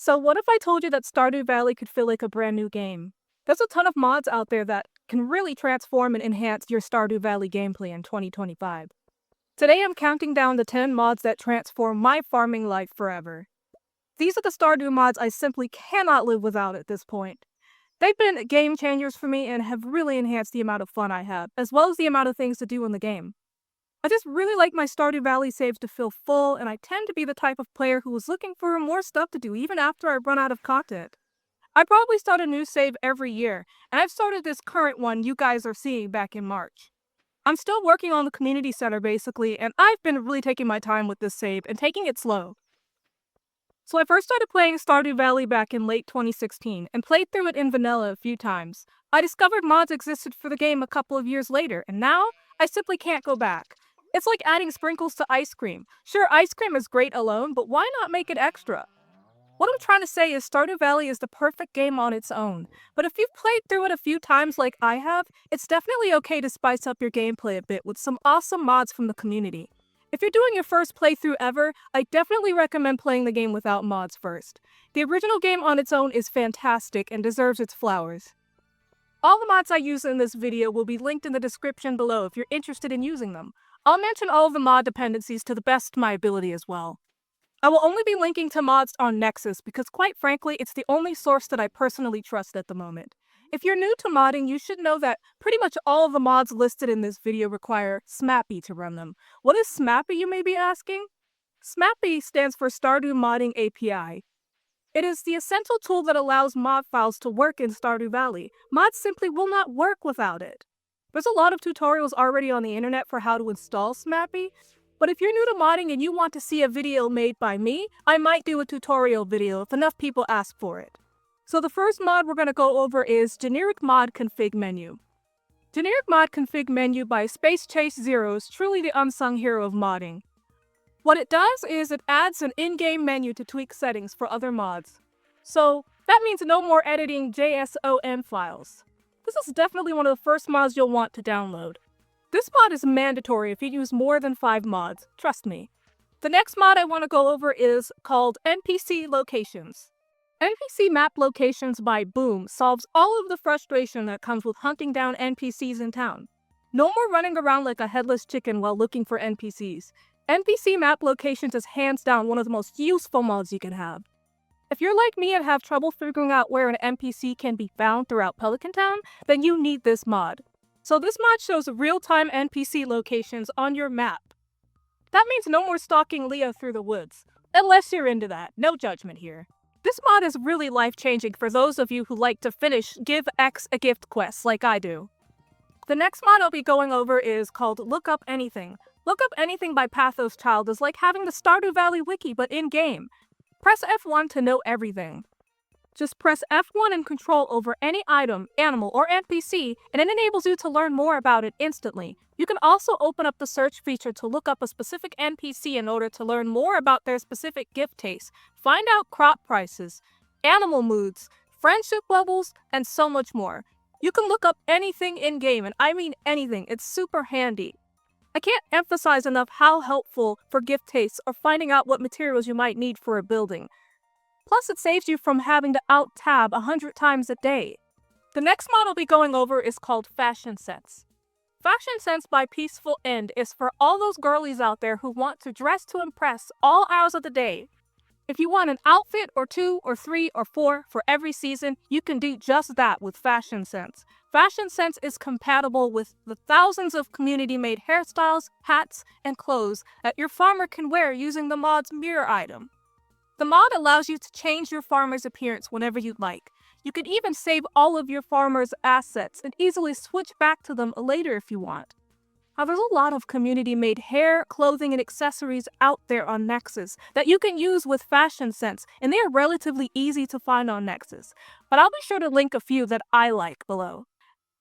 So what if I told you that Stardew Valley could feel like a brand new game? There's a ton of mods out there that can really transform and enhance your Stardew Valley gameplay in 2025. Today I'm counting down the 10 mods that transform my farming life forever. These are the Stardew mods I simply cannot live without at this point. They've been game changers for me and have really enhanced the amount of fun I have, as well as the amount of things to do in the game. I just really like my Stardew Valley saves to feel full, and I tend to be the type of player who is looking for more stuff to do even after I run out of content. I probably start a new save every year, and I've started this current one you guys are seeing back in March. I'm still working on the community center basically, and I've been really taking my time with this save and taking it slow. So I first started playing Stardew Valley back in late 2016 and played through it in vanilla a few times. I discovered mods existed for the game a couple of years later, and now I simply can't go back. It's like adding sprinkles to ice cream. Sure, ice cream is great alone, but why not make it extra? What I'm trying to say is Stardew Valley is the perfect game on its own, but if you've played through it a few times like I have, it's definitely okay to spice up your gameplay a bit with some awesome mods from the community. If you're doing your first playthrough ever, I definitely recommend playing the game without mods first. The original game on its own is fantastic and deserves its flowers. All the mods I use in this video will be linked in the description below if you're interested in using them. I'll mention all of the mod dependencies to the best of my ability as well. I will only be linking to mods on Nexus because quite frankly, it's the only source that I personally trust at the moment. If you're new to modding, you should know that pretty much all of the mods listed in this video require SMAPI to run them. What is SMAPI, you may be asking? SMAPI stands for Stardew Modding API. It is the essential tool that allows mod files to work in Stardew Valley. Mods simply will not work without it. There's a lot of tutorials already on the internet for how to install SMAPI, but if you're new to modding and you want to see a video made by me, I might do a tutorial video if enough people ask for it. So the first mod we're going to go over is Generic Mod Config Menu. Generic Mod Config Menu by Space Chase Zero is truly the unsung hero of modding. What it does is it adds an in-game menu to tweak settings for other mods. So that means no more editing JSON files. This is definitely one of the first mods you'll want to download. This mod is mandatory if you use more than 5 mods, trust me. The next mod I want to go over is called NPC Locations. NPC Map Locations by Boom solves all of the frustration that comes with hunting down NPCs in town. No more running around like a headless chicken while looking for NPCs. NPC Map Locations is hands down one of the most useful mods you can have. If you're like me and have trouble figuring out where an NPC can be found throughout Pelican Town, then you need this mod. So this mod shows real-time NPC locations on your map. That means no more stalking Leah through the woods. Unless you're into that, no judgment here. This mod is really life-changing for those of you who like to finish Give X a Gift quests like I do. The next mod I'll be going over is called Lookup Anything. Lookup Anything by Pathos Child is like having the Stardew Valley wiki but in-game. Press F1 to know everything. Just press F1 and control over any item, animal, or NPC, and it enables you to learn more about it instantly. You can also open up the search feature to look up a specific NPC in order to learn more about their specific gift taste, find out crop prices, animal moods, friendship levels, and so much more. You can look up anything in-game, and I mean anything. It's super handy. I can't emphasize enough how helpful for gift tastes or finding out what materials you might need for a building. Plus, it saves you from having to out-tab 100 times a day. The next mod I'll be going over is called Fashion Sense. Fashion Sense by Peaceful End is for all those girlies out there who want to dress to impress all hours of the day. If you want an outfit or 2 or 3 or 4 for every season, you can do just that with Fashion Sense. Fashion Sense is compatible with the thousands of community-made hairstyles, hats, and clothes that your farmer can wear using the mod's mirror item. The mod allows you to change your farmer's appearance whenever you'd like. You can even save all of your farmer's assets and easily switch back to them later if you want. Now, there's a lot of community-made hair, clothing, and accessories out there on Nexus that you can use with Fashion Sense, and they are relatively easy to find on Nexus. But I'll be sure to link a few that I like below.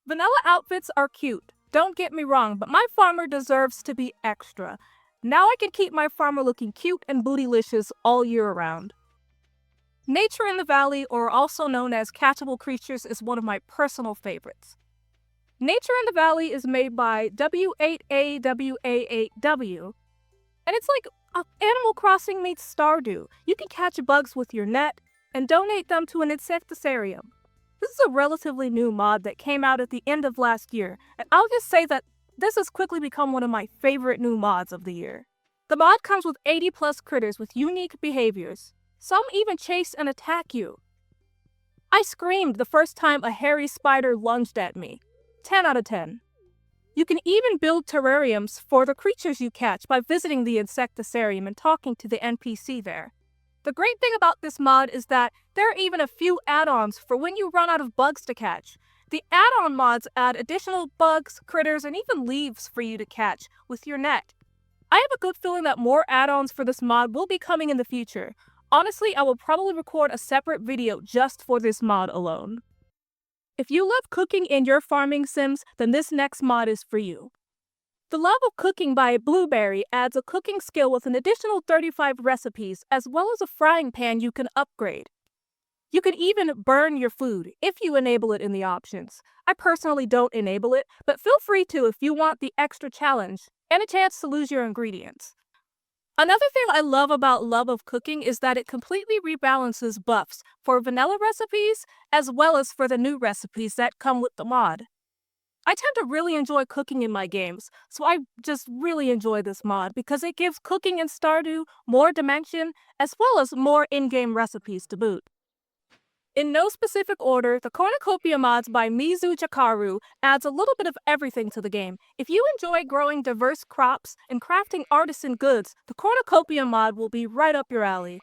Vanilla outfits are cute, don't get me wrong, but my farmer deserves to be extra. Now I can keep my farmer looking cute and bootylicious all year around. Nature in the Valley, or also known as Catchable Creatures, is one of my personal favorites. Nature in the Valley is made by W8AWA8W, and it's like Animal Crossing meets Stardew. You can catch bugs with your net, and donate them to an insectarium. This is a relatively new mod that came out at the end of last year, and I'll just say that this has quickly become one of my favorite new mods of the year. The mod comes with 80 plus critters with unique behaviors. Some even chase and attack you. I screamed the first time a hairy spider lunged at me. 10 out of 10. You can even build terrariums for the creatures you catch by visiting the insectarium and talking to the NPC there. The great thing about this mod is that there are even a few add-ons for when you run out of bugs to catch. The add-on mods add additional bugs, critters, and even leaves for you to catch with your net. I have a good feeling that more add-ons for this mod will be coming in the future. Honestly, I will probably record a separate video just for this mod alone. If you love cooking in your farming sims, then this next mod is for you. The Love of Cooking by Blueberry adds a cooking skill with an additional 35 recipes, as well as a frying pan you can upgrade. You can even burn your food if you enable it in the options. I personally don't enable it, but feel free to if you want the extra challenge and a chance to lose your ingredients. Another thing I love about Love of Cooking is that it completely rebalances buffs for vanilla recipes as well as for the new recipes that come with the mod. I tend to really enjoy cooking in my games, so I just really enjoy this mod because it gives cooking in Stardew more dimension as well as more in-game recipes to boot. In no specific order, the Cornucopia mods by Mizu Jakaru adds a little bit of everything to the game. If you enjoy growing diverse crops and crafting artisan goods, the Cornucopia mod will be right up your alley.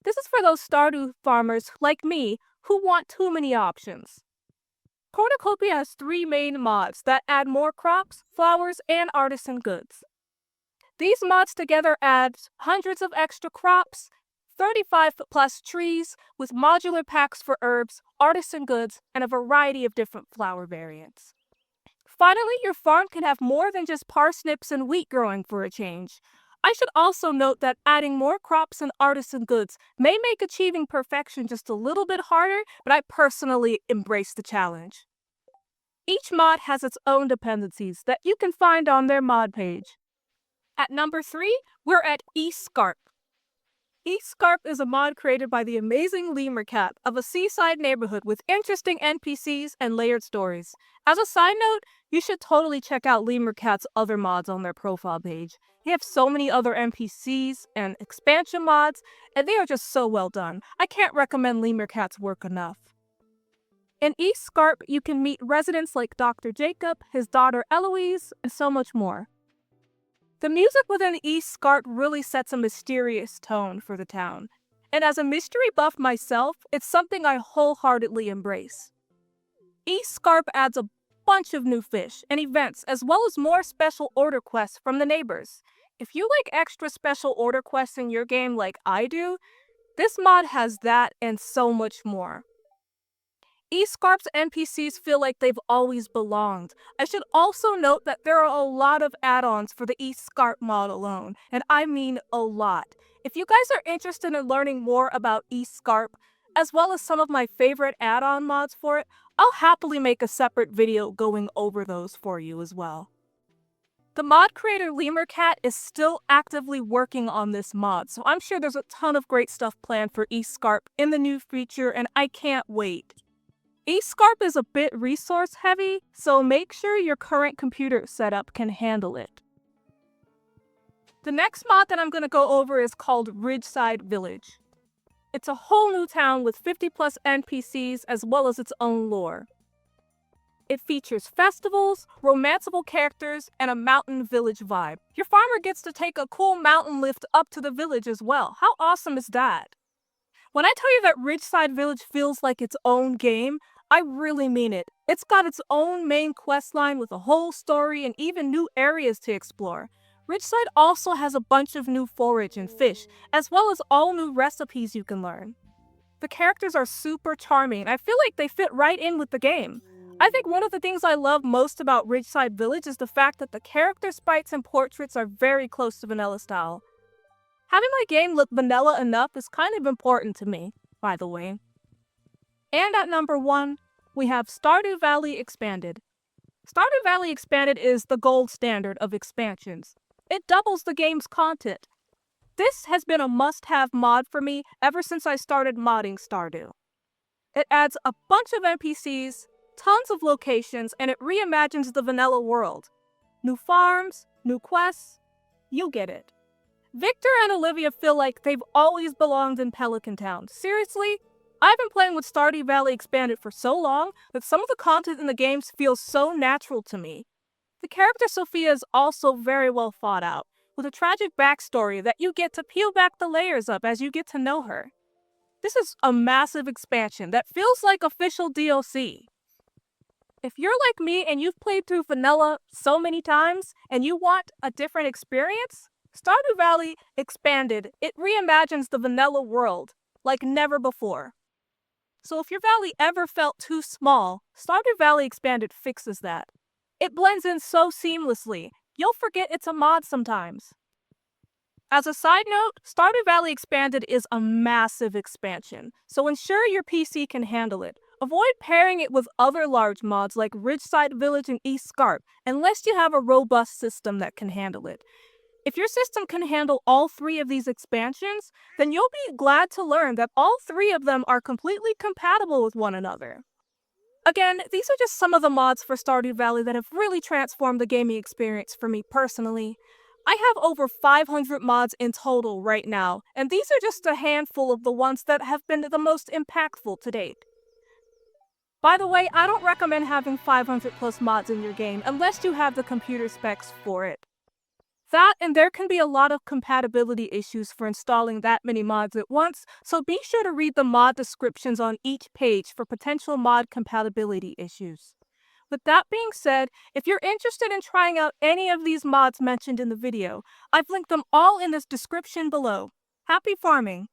This is for those Stardew farmers like me who want too many options. Cornucopia has 3 main mods that add more crops, flowers, and artisan goods. These mods together add hundreds of extra crops, 35 plus trees with modular packs for herbs, artisan goods, and a variety of different flower variants. Finally, your farm can have more than just parsnips and wheat growing for a change. I should also note that adding more crops and artisan goods may make achieving perfection just a little bit harder, but I personally embrace the challenge. Each mod has its own dependencies that you can find on their mod page. At number 3, we're at Scarp. Scarp is a mod created by the amazing Lemur Cat of a seaside neighborhood with interesting NPCs and layered stories. As a side note, you should totally check out Lemur Cat's other mods on their profile page. They have so many other NPCs and expansion mods, and they are just so well done. I can't recommend Lemur Cat's work enough. In Scarp, you can meet residents like Dr. Jacob, his daughter Eloise, and so much more. The music within Scarp really sets a mysterious tone for the town, and as a mystery buff myself, it's something I wholeheartedly embrace. Scarp adds a bunch of new fish and events, as well as more special order quests from the neighbors. If you like extra special order quests in your game like I do, this mod has that and so much more. Scarp's NPCs feel like they've always belonged. I should also note that there are a lot of add-ons for the Scarp mod alone, and I mean a lot. If you guys are interested in learning more about Scarp, as well as some of my favorite add-on mods for it, I'll happily make a separate video going over those for you as well. The mod creator Lemur Cat is still actively working on this mod, so I'm sure there's a ton of great stuff planned for Scarp in the new feature, and I can't wait. Scarp is a bit resource heavy, so make sure your current computer setup can handle it. The next mod that I'm going to go over is called Ridgeside Village. It's a whole new town with 50 plus NPCs as well as its own lore. It features festivals, romanceable characters, and a mountain village vibe. Your farmer gets to take a cool mountain lift up to the village as well. How awesome is that? When I tell you that Ridgeside Village feels like its own game, I really mean it. It's got its own main questline with a whole story and even new areas to explore. Ridgeside also has a bunch of new forage and fish, as well as all new recipes you can learn. The characters are super charming. I feel like they fit right in with the game. I think one of the things I love most about Ridgeside Village is the fact that the character sprites and portraits are very close to vanilla style. Having my game look vanilla enough is kind of important to me, by the way. And at number 1, we have Stardew Valley Expanded. Stardew Valley Expanded is the gold standard of expansions. It doubles the game's content. This has been a must-have mod for me ever since I started modding Stardew. It adds a bunch of NPCs, tons of locations, and it reimagines the vanilla world. New farms, new quests, you get it. Victor and Olivia feel like they've always belonged in Pelican Town. Seriously? I've been playing with Stardew Valley Expanded for so long that some of the content in the games feels so natural to me. The character Sophia is also very well thought out, with a tragic backstory that you get to peel back the layers of as you get to know her. This is a massive expansion that feels like official DLC. If you're like me and you've played through vanilla so many times and you want a different experience, Stardew Valley Expanded, it reimagines the vanilla world like never before. So if your valley ever felt too small, Stardew Valley Expanded fixes that. It blends in so seamlessly, you'll forget it's a mod sometimes. As a side note, Stardew Valley Expanded is a massive expansion, so ensure your PC can handle it. Avoid pairing it with other large mods like Ridgeside Village and East Scarp, unless you have a robust system that can handle it. If your system can handle all three of these expansions, then you'll be glad to learn that all three of them are completely compatible with one another. Again, these are just some of the mods for Stardew Valley that have really transformed the gaming experience for me personally. I have over 500 mods in total right now, and these are just a handful of the ones that have been the most impactful to date. By the way, I don't recommend having 500 plus mods in your game unless you have the computer specs for it. That and there can be a lot of compatibility issues for installing that many mods at once, so be sure to read the mod descriptions on each page for potential mod compatibility issues. With that being said, if you're interested in trying out any of these mods mentioned in the video, I've linked them all in this description below. Happy farming!